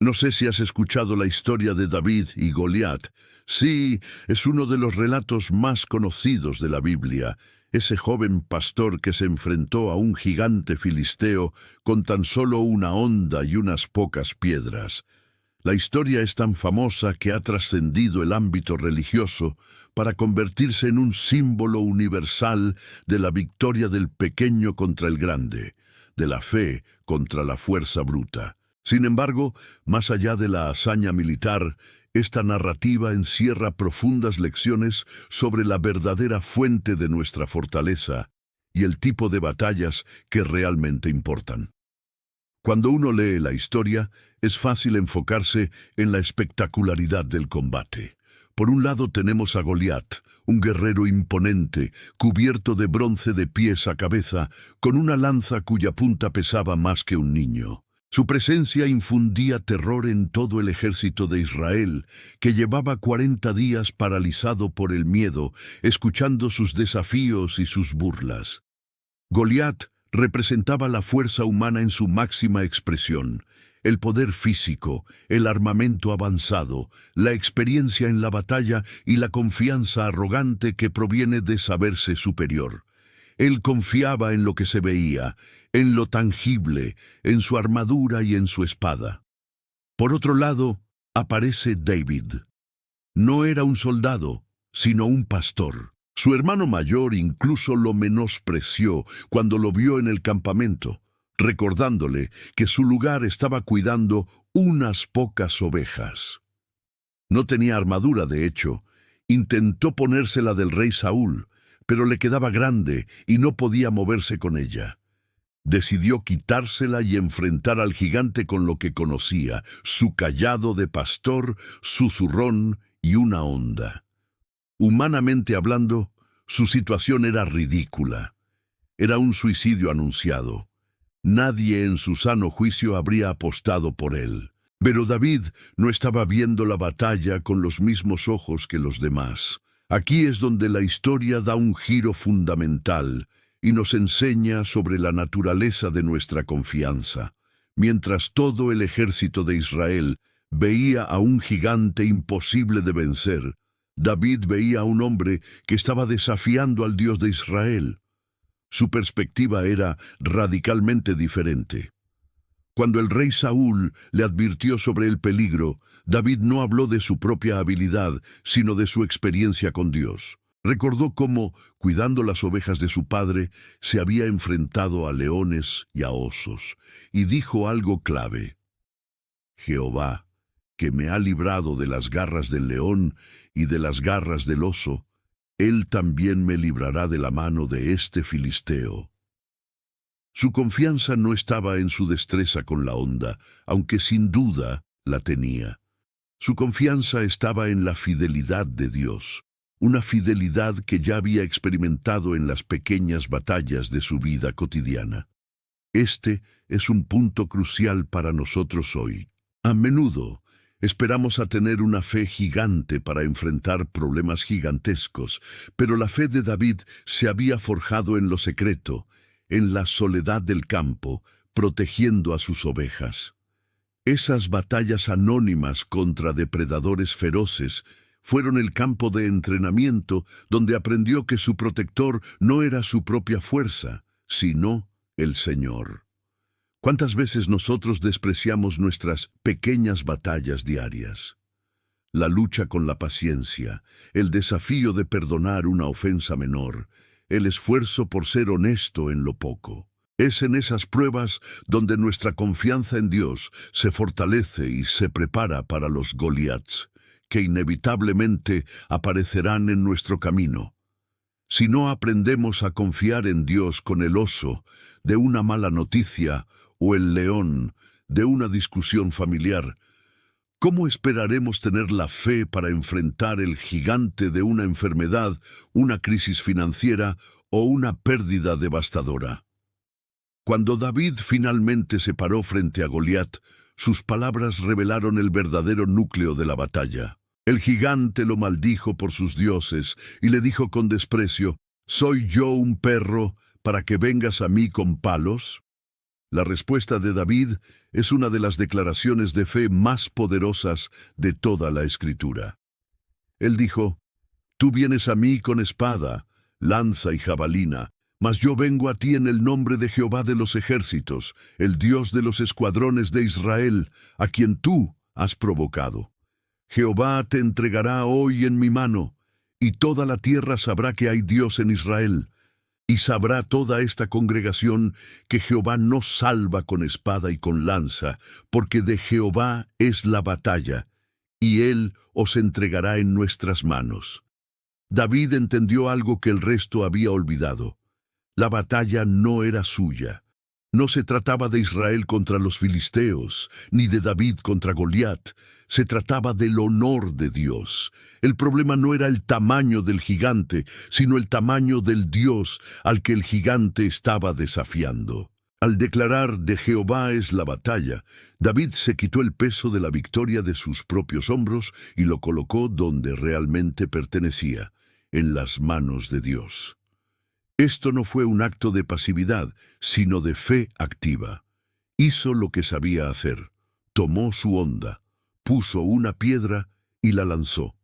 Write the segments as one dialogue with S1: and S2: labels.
S1: No sé si has escuchado la historia de David y Goliat. Sí, es uno de los relatos más conocidos de la Biblia. Ese joven pastor que se enfrentó a un gigante filisteo con tan solo una honda y unas pocas piedras. La historia es tan famosa que ha trascendido el ámbito religioso para convertirse en un símbolo universal de la victoria del pequeño contra el grande, de la fe contra la fuerza bruta. Sin embargo, más allá de la hazaña militar, esta narrativa encierra profundas lecciones sobre la verdadera fuente de nuestra fortaleza y el tipo de batallas que realmente importan. Cuando uno lee la historia, es fácil enfocarse en la espectacularidad del combate. Por un lado tenemos a Goliat, un guerrero imponente, cubierto de bronce de pies a cabeza, con una lanza cuya punta pesaba más que un niño. Su presencia infundía terror en todo el ejército de Israel, que llevaba 40 días paralizado por el miedo, escuchando sus desafíos y sus burlas. Goliat representaba la fuerza humana en su máxima expresión, el poder físico, el armamento avanzado, la experiencia en la batalla y la confianza arrogante que proviene de saberse superior. Él confiaba en lo que se veía, en lo tangible, en su armadura y en su espada. Por otro lado, aparece David. No era un soldado, sino un pastor. Su hermano mayor incluso lo menospreció cuando lo vio en el campamento, recordándole que su lugar estaba cuidando unas pocas ovejas. No tenía armadura, de hecho. Intentó ponérsela del rey Saúl, pero le quedaba grande y no podía moverse con ella. Decidió quitársela y enfrentar al gigante con lo que conocía, su cayado de pastor, su zurrón y una honda. Humanamente hablando, su situación era ridícula. Era un suicidio anunciado. Nadie en su sano juicio habría apostado por él. Pero David no estaba viendo la batalla con los mismos ojos que los demás. Aquí es donde la historia da un giro fundamental y nos enseña sobre la naturaleza de nuestra confianza. Mientras todo el ejército de Israel veía a un gigante imposible de vencer, David veía a un hombre que estaba desafiando al Dios de Israel. Su perspectiva era radicalmente diferente. Cuando el rey Saúl le advirtió sobre el peligro, David no habló de su propia habilidad, sino de su experiencia con Dios. Recordó cómo, cuidando las ovejas de su padre, se había enfrentado a leones y a osos, y dijo algo clave: Jehová, que me ha librado de las garras del león y de las garras del oso, Él también me librará de la mano de este filisteo. Su confianza no estaba en su destreza con la honda, aunque sin duda la tenía. Su confianza estaba en la fidelidad de Dios, una fidelidad que ya había experimentado en las pequeñas batallas de su vida cotidiana. Este es un punto crucial para nosotros hoy. A menudo esperamos a tener una fe gigante para enfrentar problemas gigantescos, pero la fe de David se había forjado en lo secreto, en la soledad del campo, protegiendo a sus ovejas. Esas batallas anónimas contra depredadores feroces fueron el campo de entrenamiento donde aprendió que su protector no era su propia fuerza, sino el Señor. ¿Cuántas veces nosotros despreciamos nuestras pequeñas batallas diarias? La lucha con la paciencia, el desafío de perdonar una ofensa menor, el esfuerzo por ser honesto en lo poco. Es en esas pruebas donde nuestra confianza en Dios se fortalece y se prepara para los Goliats, que inevitablemente aparecerán en nuestro camino. Si no aprendemos a confiar en Dios con el oso de una mala noticia o el león de una discusión familiar, ¿cómo esperaremos tener la fe para enfrentar el gigante de una enfermedad, una crisis financiera o una pérdida devastadora? Cuando David finalmente se paró frente a Goliat, sus palabras revelaron el verdadero núcleo de la batalla. El gigante lo maldijo por sus dioses y le dijo con desprecio: ¿Soy yo un perro para que vengas a mí con palos? La respuesta de David es una de las declaraciones de fe más poderosas de toda la Escritura. Él dijo: «Tú vienes a mí con espada, lanza y jabalina, mas yo vengo a ti en el nombre de Jehová de los ejércitos, el Dios de los escuadrones de Israel, a quien tú has provocado. Jehová te entregará hoy en mi mano, y toda la tierra sabrá que hay Dios en Israel. Y sabrá toda esta congregación que Jehová no salva con espada y con lanza, porque de Jehová es la batalla, y él os entregará en nuestras manos». David entendió algo que el resto había olvidado. La batalla no era suya. No se trataba de Israel contra los filisteos, ni de David contra Goliat. Se trataba del honor de Dios. El problema no era el tamaño del gigante, sino el tamaño del Dios al que el gigante estaba desafiando. Al declarar «de Jehová es la batalla», David se quitó el peso de la victoria de sus propios hombros y lo colocó donde realmente pertenecía, en las manos de Dios. Esto no fue un acto de pasividad, sino de fe activa. Hizo lo que sabía hacer. Tomó su honda, puso una piedra y la lanzó.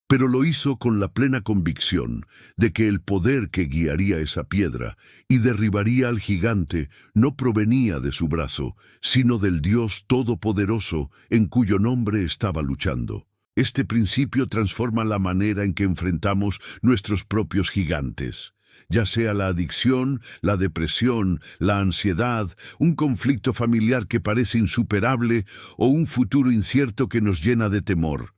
S1: Pero lo hizo con la plena convicción de que el poder que guiaría esa piedra y derribaría al gigante no provenía de su brazo, sino del Dios Todopoderoso en cuyo nombre estaba luchando. Este principio transforma la manera en que enfrentamos nuestros propios gigantes. Ya sea la adicción, la depresión, la ansiedad, un conflicto familiar que parece insuperable o un futuro incierto que nos llena de temor.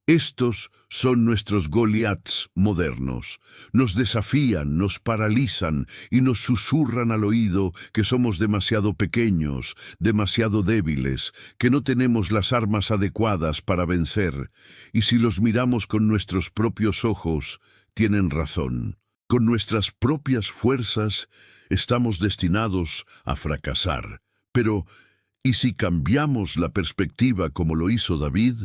S1: Estos son nuestros Goliats modernos. Nos desafían, nos paralizan y nos susurran al oído que somos demasiado pequeños, demasiado débiles, que no tenemos las armas adecuadas para vencer. Y si los miramos con nuestros propios ojos, tienen razón. Con nuestras propias fuerzas estamos destinados a fracasar. Pero, ¿y si cambiamos la perspectiva como lo hizo David?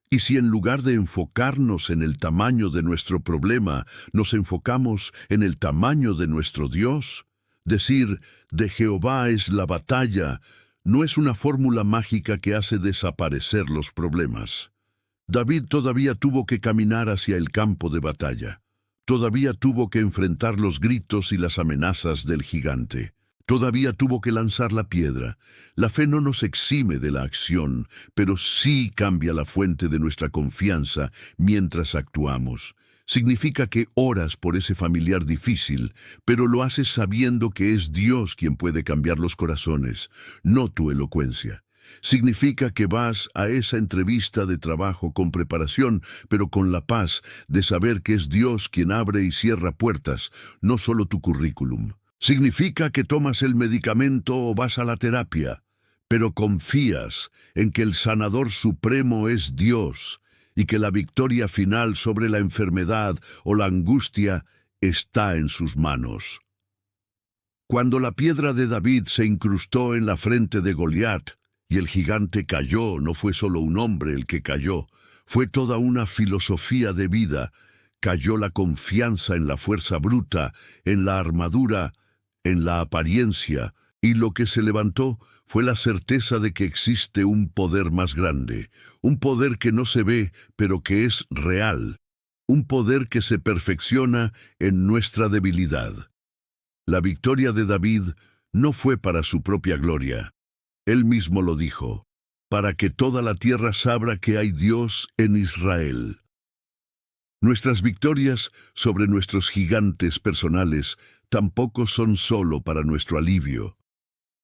S1: ¿Y si en lugar de enfocarnos en el tamaño de nuestro problema, nos enfocamos en el tamaño de nuestro Dios? Decir «de Jehová es la batalla» no es una fórmula mágica que hace desaparecer los problemas. David todavía tuvo que caminar hacia el campo de batalla. Todavía tuvo que enfrentar los gritos y las amenazas del gigante. Todavía tuvo que lanzar la piedra. La fe no nos exime de la acción, pero sí cambia la fuente de nuestra confianza mientras actuamos. Significa que oras por ese familiar difícil, pero lo haces sabiendo que es Dios quien puede cambiar los corazones, no tu elocuencia. Significa que vas a esa entrevista de trabajo con preparación, pero con la paz de saber que es Dios quien abre y cierra puertas, no solo tu currículum. Significa que tomas el medicamento o vas a la terapia, pero confías en que el sanador supremo es Dios y que la victoria final sobre la enfermedad o la angustia está en sus manos. Cuando la piedra de David se incrustó en la frente de Goliat y el gigante cayó, no fue solo un hombre el que cayó, fue toda una filosofía de vida. Cayó la confianza en la fuerza bruta, en la armadura, en la apariencia, y lo que se levantó fue la certeza de que existe un poder más grande, un poder que no se ve, pero que es real, un poder que se perfecciona en nuestra debilidad. La victoria de David no fue para su propia gloria. Él mismo lo dijo, para que toda la tierra sabrá que hay Dios en Israel. Nuestras victorias sobre nuestros gigantes personales tampoco son solo para nuestro alivio.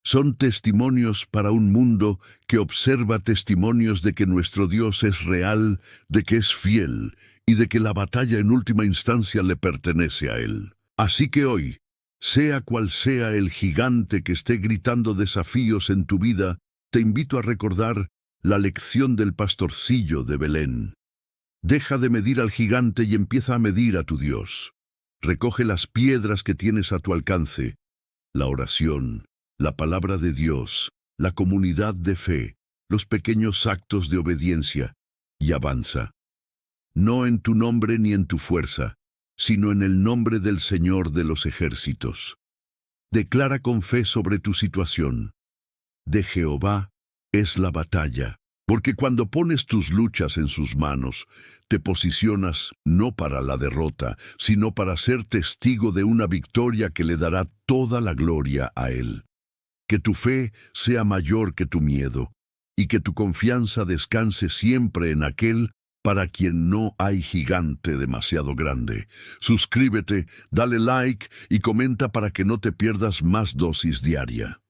S1: Son testimonios para un mundo que observa testimonios de que nuestro Dios es real, de que es fiel y de que la batalla en última instancia le pertenece a Él. Así que hoy, sea cual sea el gigante que esté gritando desafíos en tu vida, te invito a recordar la lección del pastorcillo de Belén. Deja de medir al gigante y empieza a medir a tu Dios. Recoge las piedras que tienes a tu alcance, la oración, la palabra de Dios, la comunidad de fe, los pequeños actos de obediencia, y avanza. No en tu nombre ni en tu fuerza, sino en el nombre del Señor de los ejércitos. Declara con fe sobre tu situación. de Jehová es la batalla, porque cuando pones tus luchas en sus manos, te posicionas no para la derrota, sino para ser testigo de una victoria que le dará toda la gloria a Él. Que tu fe sea mayor que tu miedo, y que tu confianza descanse siempre en aquel para quien no hay gigante demasiado grande. Suscríbete, dale like y comenta para que no te pierdas más dosis diaria.